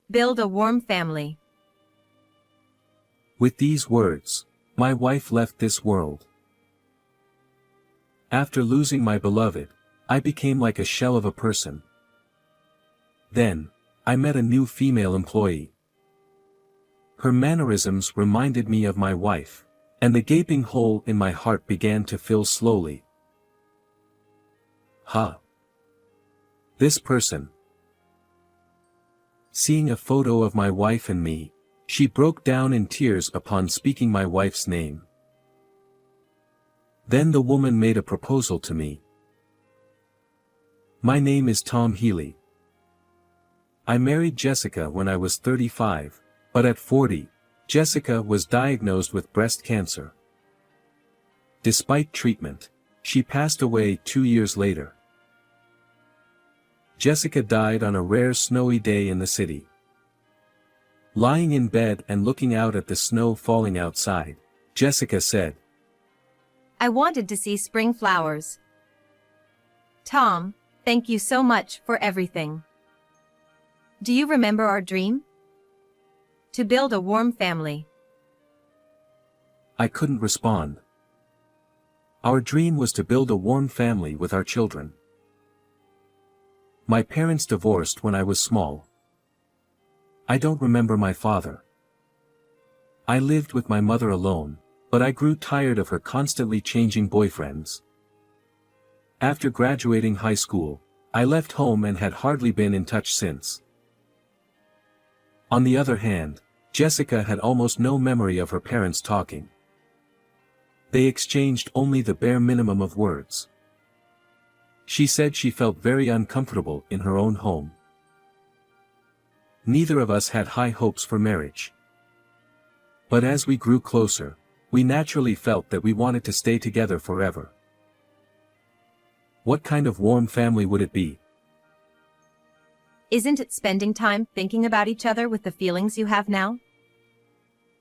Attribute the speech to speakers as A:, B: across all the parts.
A: Build a warm family.
B: With these words, my wife left this world. After losing my beloved, I became like a shell of a person. Then, I met a new female employee. Her mannerisms reminded me of my wife, and the gaping hole in my heart began to fill slowly. This person. Seeing a photo of my wife and me, she broke down in tears upon speaking my wife's name. Then the woman made a proposal to me. My name is Tom Healy. I married Jessica when I was 35, but at 40, Jessica was diagnosed with breast cancer. Despite treatment, she passed away 2 years later. Jessica died on a rare snowy day in the city. Lying in bed and looking out at the snow falling outside, Jessica said,
A: "I wanted to see spring flowers. Tom, thank you so much for everything. Do you remember our dream? To build a warm family."
B: I couldn't respond. Our dream was to build a warm family with our children. My parents divorced when I was small. I don't remember my father. I lived with my mother alone, but I grew tired of her constantly changing boyfriends. After graduating high school, I left home and had hardly been in touch since. On the other hand, Jessica had almost no memory of her parents talking. They exchanged only the bare minimum of words. She said she felt very uncomfortable in her own home. Neither of us had high hopes for marriage. But as we grew closer, we naturally felt that we wanted to stay together forever. What kind of warm family would it be?
A: Isn't it spending time thinking about each other with the feelings you have now?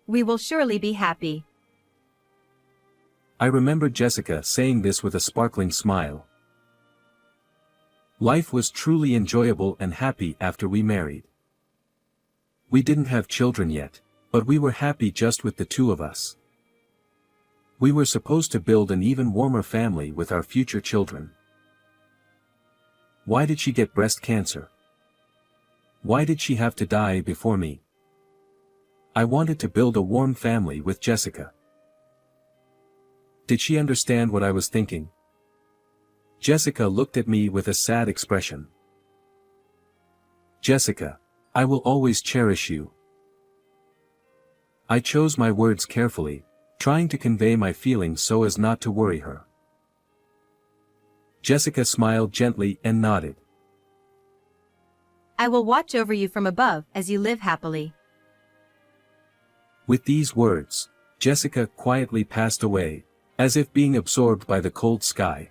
A: We will surely be happy.
B: I remember Jessica saying this with a sparkling smile. Life was truly enjoyable and happy after we married. We didn't have children yet, but we were happy just with the two of us. We were supposed to build an even warmer family with our future children. Why did she get breast cancer? Why did she have to die before me? I wanted to build a warm family with Jessica. Did she understand what I was thinking? Jessica looked at me with a sad expression. Jessica, I will always cherish you. I chose my words carefully, trying to convey my feelings so as not to worry her. Jessica smiled gently and nodded.
A: I will watch over you from above as you live happily.
B: With these words, Jessica quietly passed away, as if being absorbed by the cold sky.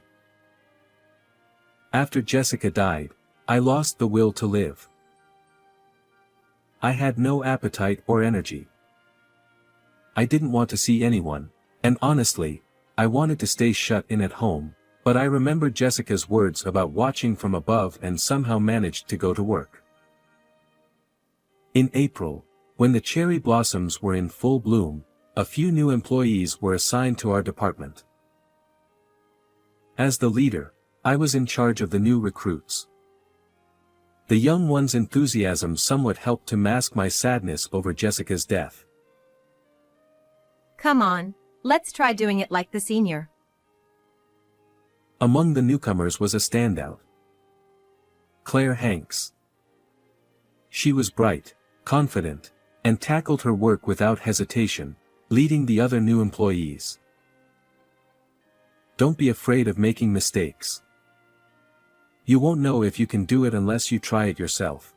B: After Jessica died, I lost the will to live. I had no appetite or energy. I didn't want to see anyone, and honestly, I wanted to stay shut in at home, but I remembered Jessica's words about watching from above and somehow managed to go to work. In April, when the cherry blossoms were in full bloom, a few new employees were assigned to our department. As the leader, I was in charge of the new recruits. The young one's enthusiasm somewhat helped to mask my sadness over Jessica's death.
A: Come on, let's try doing it like the senior.
B: Among the newcomers was a standout. Claire Hanks. She was bright, confident, and tackled her work without hesitation, leading the other new employees. Don't be afraid of making mistakes. You won't know if you can do it unless you try it yourself.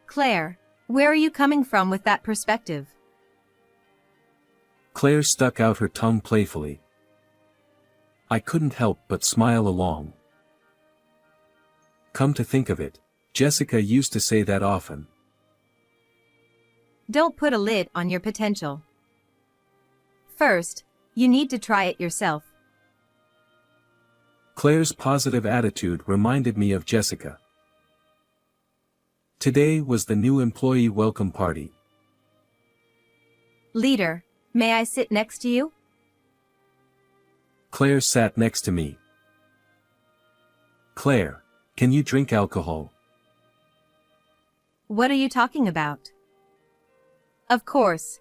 A: Claire, where are you coming from with that perspective?
B: Claire stuck out her tongue playfully. I couldn't help but smile along. Come to think of it, Jessica used to say that often.
A: Don't put a lid on your potential. First, you need to try it yourself.
B: Claire's positive attitude reminded me of Jessica. Today was the new employee welcome party.
A: Leader, may I sit next to you?
B: Claire sat next to me. Claire, can you drink alcohol?
A: What are you talking about? Of course.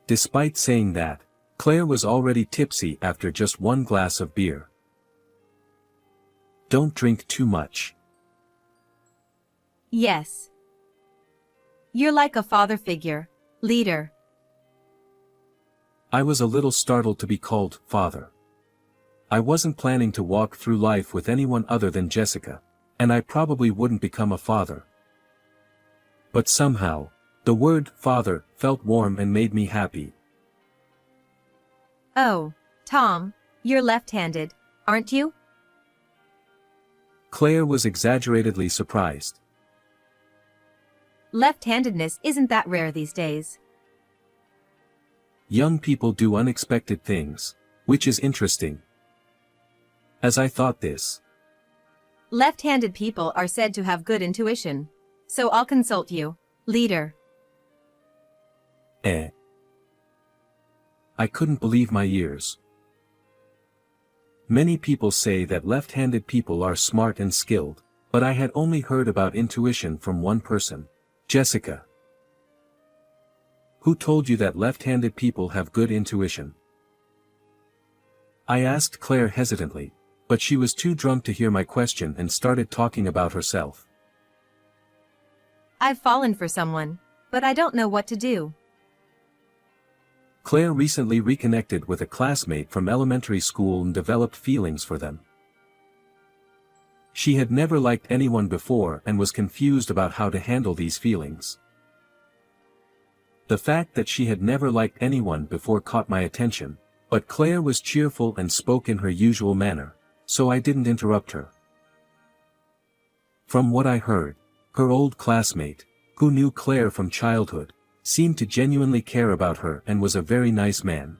B: Despite saying that, Claire was already tipsy after just one glass of beer. Don't drink too much.
A: Yes. You're like a father figure, leader.
B: I was a little startled to be called father. I wasn't planning to walk through life with anyone other than Jessica, and I probably wouldn't become a father. But somehow, the word father felt warm and made me happy.
A: Oh, Tom, you're left-handed, aren't you?
B: Claire was exaggeratedly surprised.
A: Left-handedness isn't that rare these days.
B: Young people do unexpected things, which is interesting. As I thought this,
A: Left-handed people are said to have good intuition. So I'll consult you, leader.
B: I couldn't believe my ears. Many people say that left-handed people are smart and skilled, but I had only heard about intuition from one person, Jessica. Who told you that left-handed people have good intuition? I asked Claire hesitantly, but she was too drunk to hear my question and started talking about herself.
A: I've fallen for someone, but I don't know what to do.
B: Claire recently reconnected with a classmate from elementary school and developed feelings for them. She had never liked anyone before and was confused about how to handle these feelings. The fact that she had never liked anyone before caught my attention, but Claire was cheerful and spoke in her usual manner, so I didn't interrupt her. From what I heard, her old classmate, who knew Claire from childhood, seemed to genuinely care about her and was a very nice man.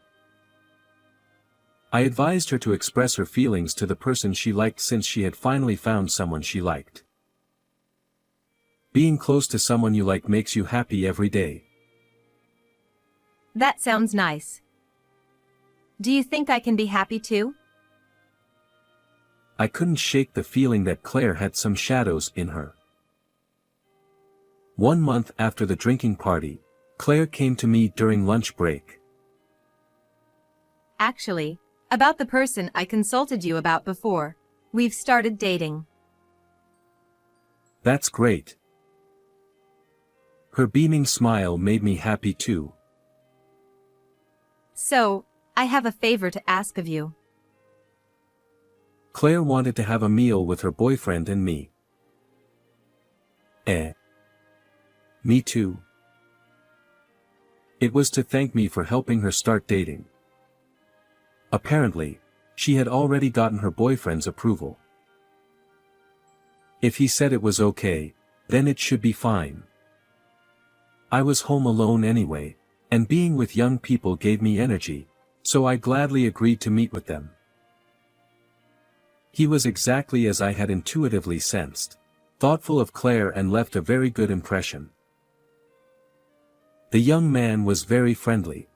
B: I advised her to express her feelings to the person she liked since she had finally found someone she liked. Being close to someone you like makes you happy every day.
A: That sounds nice. Do you think I can be happy too?
B: I couldn't shake the feeling that Claire had some shadows in her. 1 month after the drinking party, Claire came to me during lunch break.
A: Actually, about the person I consulted you about before, we've started dating.
B: That's great. Her beaming smile made me happy too.
A: So, I have a favor to ask of you.
B: Claire wanted to have a meal with her boyfriend and me. Me too. It was to thank me for helping her start dating. Apparently, she had already gotten her boyfriend's approval. If he said it was okay, then it should be fine. I was home alone anyway, and being with young people gave me energy, so I gladly agreed to meet with them. He was exactly as I had intuitively sensed, thoughtful of Claire and left a very good impression. The young man was very friendly.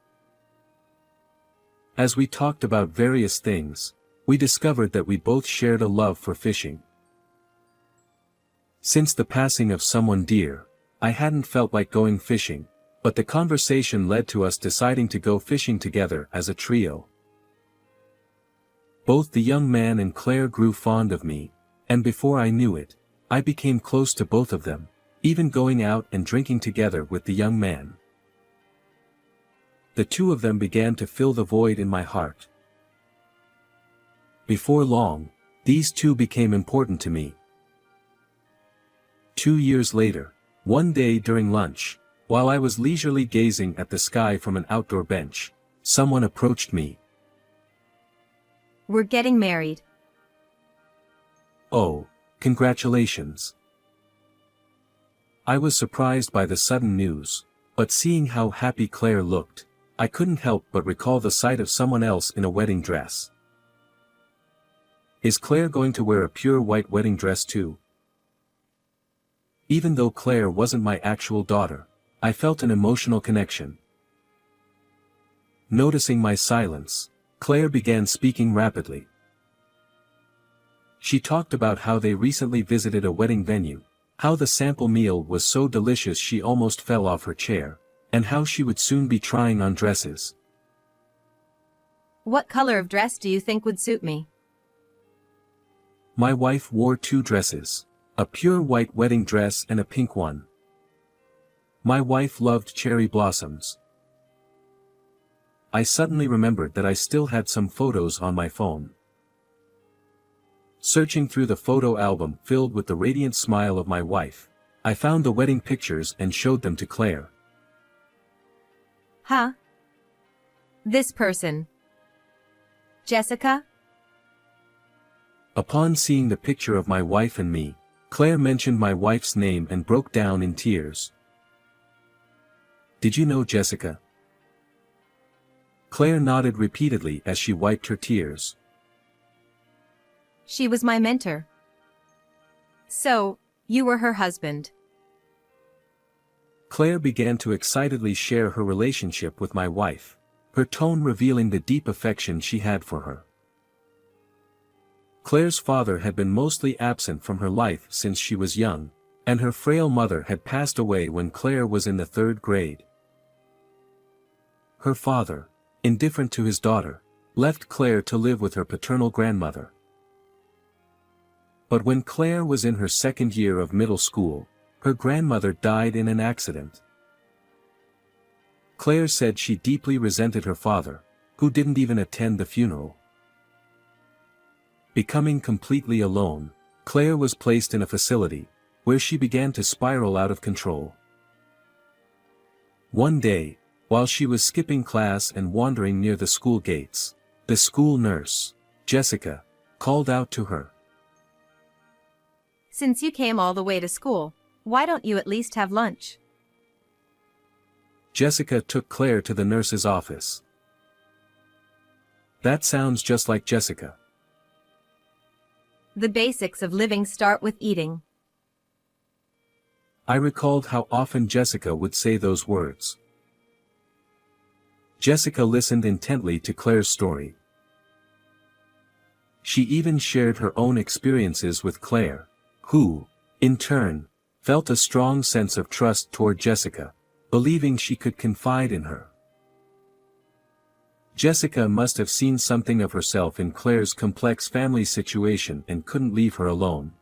B: As we talked about various things, we discovered that we both shared a love for fishing. Since the passing of someone dear, I hadn't felt like going fishing, but the conversation led to us deciding to go fishing together as a trio. Both the young man and Claire grew fond of me, and before I knew it, I became close to both of them, even going out and drinking together with the young man. The two of them began to fill the void in my heart. Before long, these two became important to me. 2 years later, one day during lunch, while I was leisurely gazing at the sky from an outdoor bench, someone approached me.
A: We're getting married.
B: Oh, congratulations. I was surprised by the sudden news, but seeing how happy Claire looked, I couldn't help but recall the sight of someone else in a wedding dress. Is Claire going to wear a pure white wedding dress too? Even though Claire wasn't my actual daughter, I felt an emotional connection. Noticing my silence, Claire began speaking rapidly. She talked about how they recently visited a wedding venue, how the sample meal was so delicious she almost fell off her chair, and how she would soon be trying on dresses.
A: What color of dress do you think would suit me?
B: My wife wore 2 dresses, a pure white wedding dress and a pink one. My wife loved cherry blossoms. I suddenly remembered that I still had some photos on my phone. Searching through the photo album filled with the radiant smile of my wife, I found the wedding pictures and showed them to Claire.
A: Huh? This person. Jessica?
B: Upon seeing the picture of my wife and me, Claire mentioned my wife's name and broke down in tears. Did you know Jessica? Claire nodded repeatedly as she wiped her tears.
A: She was my mentor. So, you were her husband.
B: Claire began to excitedly share her relationship with my wife, her tone revealing the deep affection she had for her. Claire's father had been mostly absent from her life since she was young, and her frail mother had passed away when Claire was in the 3rd grade. Her father, indifferent to his daughter, left Claire to live with her paternal grandmother. But when Claire was in her 2nd year of middle school, her grandmother died in an accident. Claire said she deeply resented her father, who didn't even attend the funeral. Becoming completely alone, Claire was placed in a facility, where she began to spiral out of control. One day, while she was skipping class and wandering near the school gates, the school nurse, Jessica, called out to her.
A: Since you came all the way to school, why don't you at least have lunch?
B: Jessica took Claire to the nurse's office. That sounds just like Jessica.
A: The basics of living start with eating.
B: I recalled how often Jessica would say those words. Jessica listened intently to Claire's story. She even shared her own experiences with Claire, who, in turn, felt a strong sense of trust toward Jessica, believing she could confide in her. Jessica must have seen something of herself in Claire's complex family situation and couldn't leave her alone.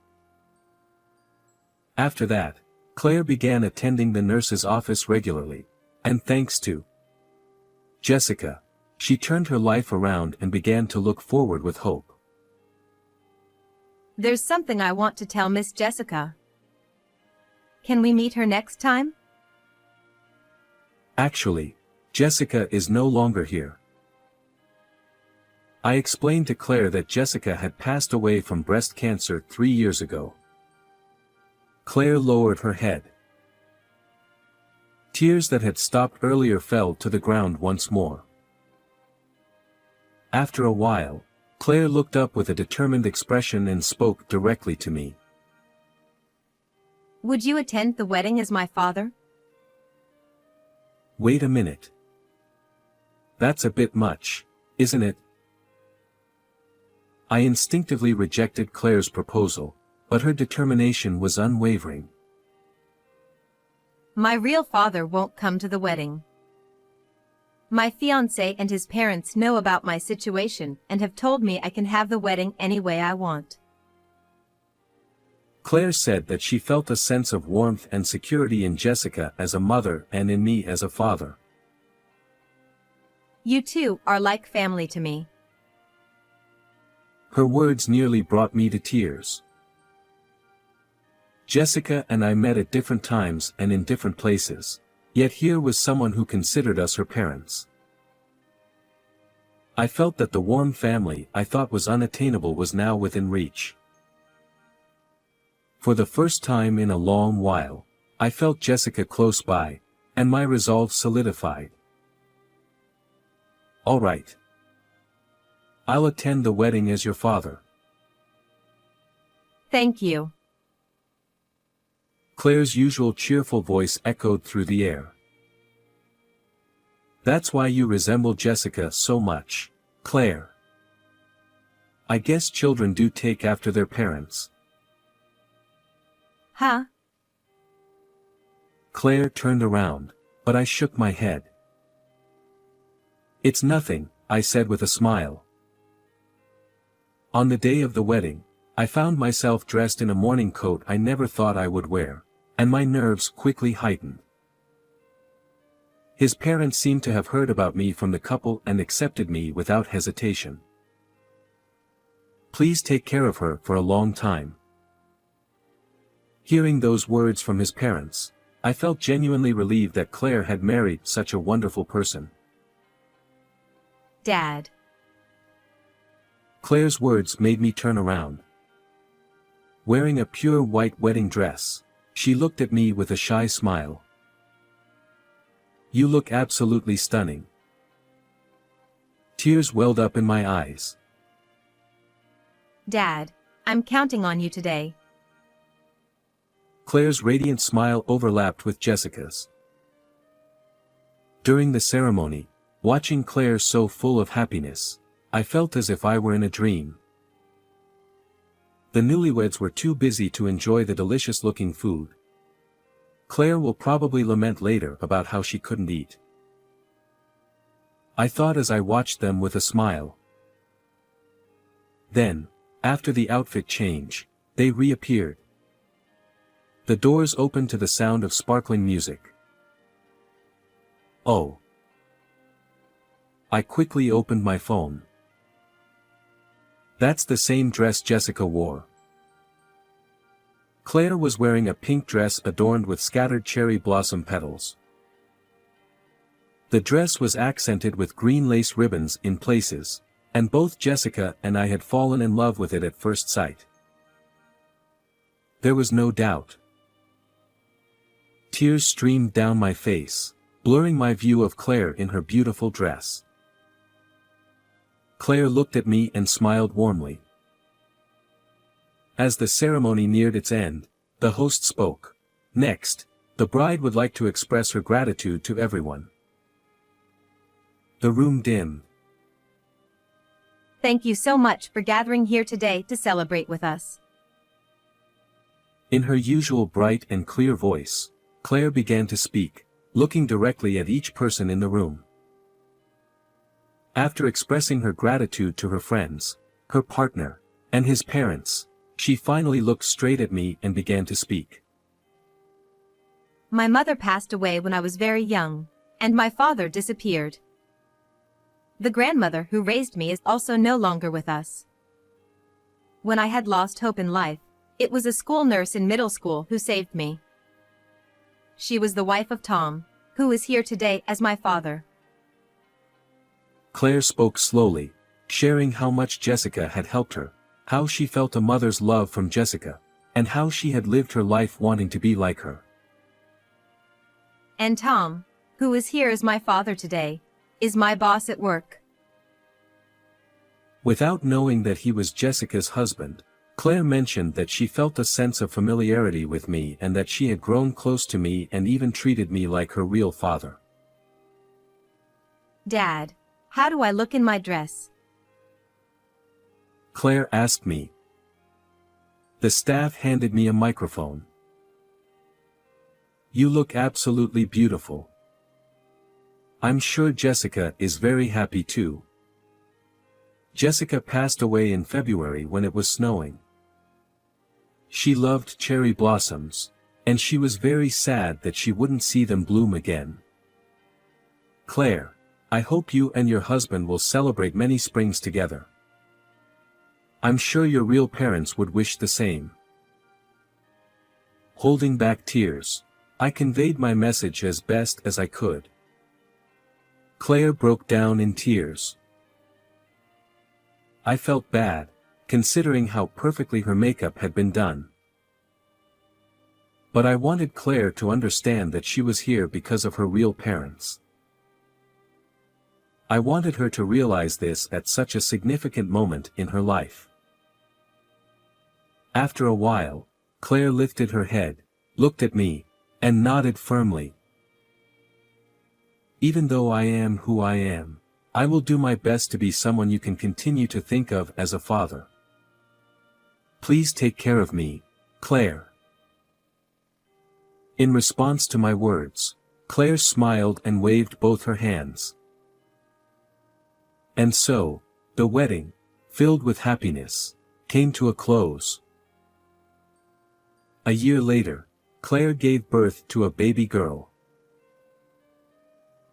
B: After that, Claire began attending the nurse's office regularly, and thanks to Jessica, she turned her life around and began to look forward with hope.
A: There's something I want to tell Miss Jessica. Can we meet her next time?
B: Actually, Jessica is no longer here. I explained to Claire that Jessica had passed away from breast cancer 3 years ago. Claire lowered her head. Tears that had stopped earlier fell to the ground once more. After a while, Claire looked up with a determined expression and spoke directly to me.
A: Would you attend the wedding as my father?
B: Wait a minute. That's a bit much, isn't it? I instinctively rejected Claire's proposal, but her determination was unwavering.
A: My real father won't come to the wedding. My fiancé and his parents know about my situation and have told me I can have the wedding any way I want.
B: Claire said that she felt a sense of warmth and security in Jessica as a mother and in me as a father.
A: You two are like family to me.
B: Her words nearly brought me to tears. Jessica and I met at different times and in different places, yet here was someone who considered us her parents. I felt that the warm family I thought was unattainable was now within reach. For the first time in a long while, I felt Jessica close by, and my resolve solidified. All right. I'll attend the wedding as your father.
A: Thank you.
B: Claire's usual cheerful voice echoed through the air. That's why you resemble Jessica so much, Claire. I guess children do take after their parents.
A: Huh?
B: Claire turned around, but I shook my head. It's nothing, I said with a smile. On the day of the wedding, I found myself dressed in a morning coat I never thought I would wear, and my nerves quickly heightened. His parents seemed to have heard about me from the couple and accepted me without hesitation. Please take care of her for a long time. Hearing those words from his parents, I felt genuinely relieved that Claire had married such a wonderful person.
A: Dad.
B: Claire's words made me turn around. Wearing a pure white wedding dress, she looked at me with a shy smile. You look absolutely stunning. Tears welled up in my eyes.
A: Dad, I'm counting on you today.
B: Claire's radiant smile overlapped with Jessica's. During the ceremony, watching Claire so full of happiness, I felt as if I were in a dream. The newlyweds were too busy to enjoy the delicious-looking food. Claire will probably lament later about how she couldn't eat. I thought as I watched them with a smile. Then, after the outfit change, they reappeared. The doors opened to the sound of sparkling music. Oh. I quickly opened my phone. That's the same dress Jessica wore. Claire was wearing a pink dress adorned with scattered cherry blossom petals. The dress was accented with green lace ribbons in places, and both Jessica and I had fallen in love with it at first sight. There was no doubt. Tears streamed down my face, blurring my view of Claire in her beautiful dress. Claire looked at me and smiled warmly. As the ceremony neared its end, the host spoke. Next, the bride would like to express her gratitude to everyone. The room dimmed.
A: Thank you so much for gathering here today to celebrate with us.
B: In her usual bright and clear voice, Claire began to speak, looking directly at each person in the room. After expressing her gratitude to her friends, her partner, and his parents, she finally looked straight at me and began to speak.
A: My mother passed away when I was very young, and my father disappeared. The grandmother who raised me is also no longer with us. When I had lost hope in life, it was a school nurse in middle school who saved me. She was the wife of Tom, who is here today as my father.
B: Claire spoke slowly, sharing how much Jessica had helped her, how she felt a mother's love from Jessica, and how she had lived her life wanting to be like her.
A: And Tom, who is here as my father today, is my boss at work.
B: Without knowing that he was Jessica's husband, Claire mentioned that she felt a sense of familiarity with me and that she had grown close to me and even treated me like her real father.
A: Dad, how do I look in my dress?
B: Claire asked me. The staff handed me a microphone. You look absolutely beautiful. I'm sure Jessica is very happy too. Jessica passed away in February when it was snowing. She loved cherry blossoms, and she was very sad that she wouldn't see them bloom again. Claire, I hope you and your husband will celebrate many springs together. I'm sure your real parents would wish the same. Holding back tears, I conveyed my message as best as I could. Claire broke down in tears. I felt bad, considering how perfectly her makeup had been done. But I wanted Claire to understand that she was here because of her real parents. I wanted her to realize this at such a significant moment in her life. After a while, Claire lifted her head, looked at me, and nodded firmly. Even though I am who I am, I will do my best to be someone you can continue to think of as a father. Please take care of me, Claire. In response to my words, Claire smiled and waved both her hands. And so, the wedding, filled with happiness, came to a close. A year later, Claire gave birth to a baby girl.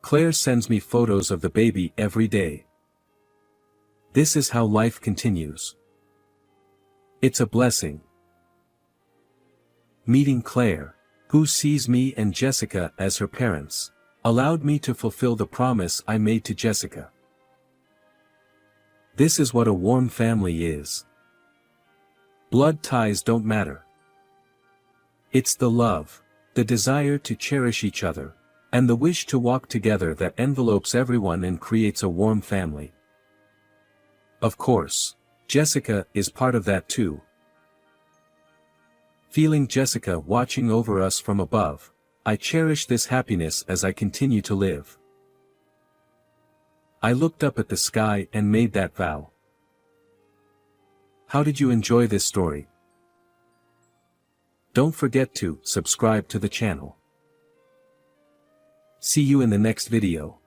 B: Claire sends me photos of the baby every day. This is how life continues. It's a blessing. Meeting Claire, who sees me and Jessica as her parents, allowed me to fulfill the promise I made to Jessica. This is what a warm family is. Blood ties don't matter. It's the love, the desire to cherish each other, and the wish to walk together that envelopes everyone and creates a warm family. Of course, Jessica is part of that too. Feeling Jessica watching over us from above, I cherish this happiness as I continue to live. I looked up at the sky and made that vow. How did you enjoy this story? Don't forget to subscribe to the channel. See you in the next video.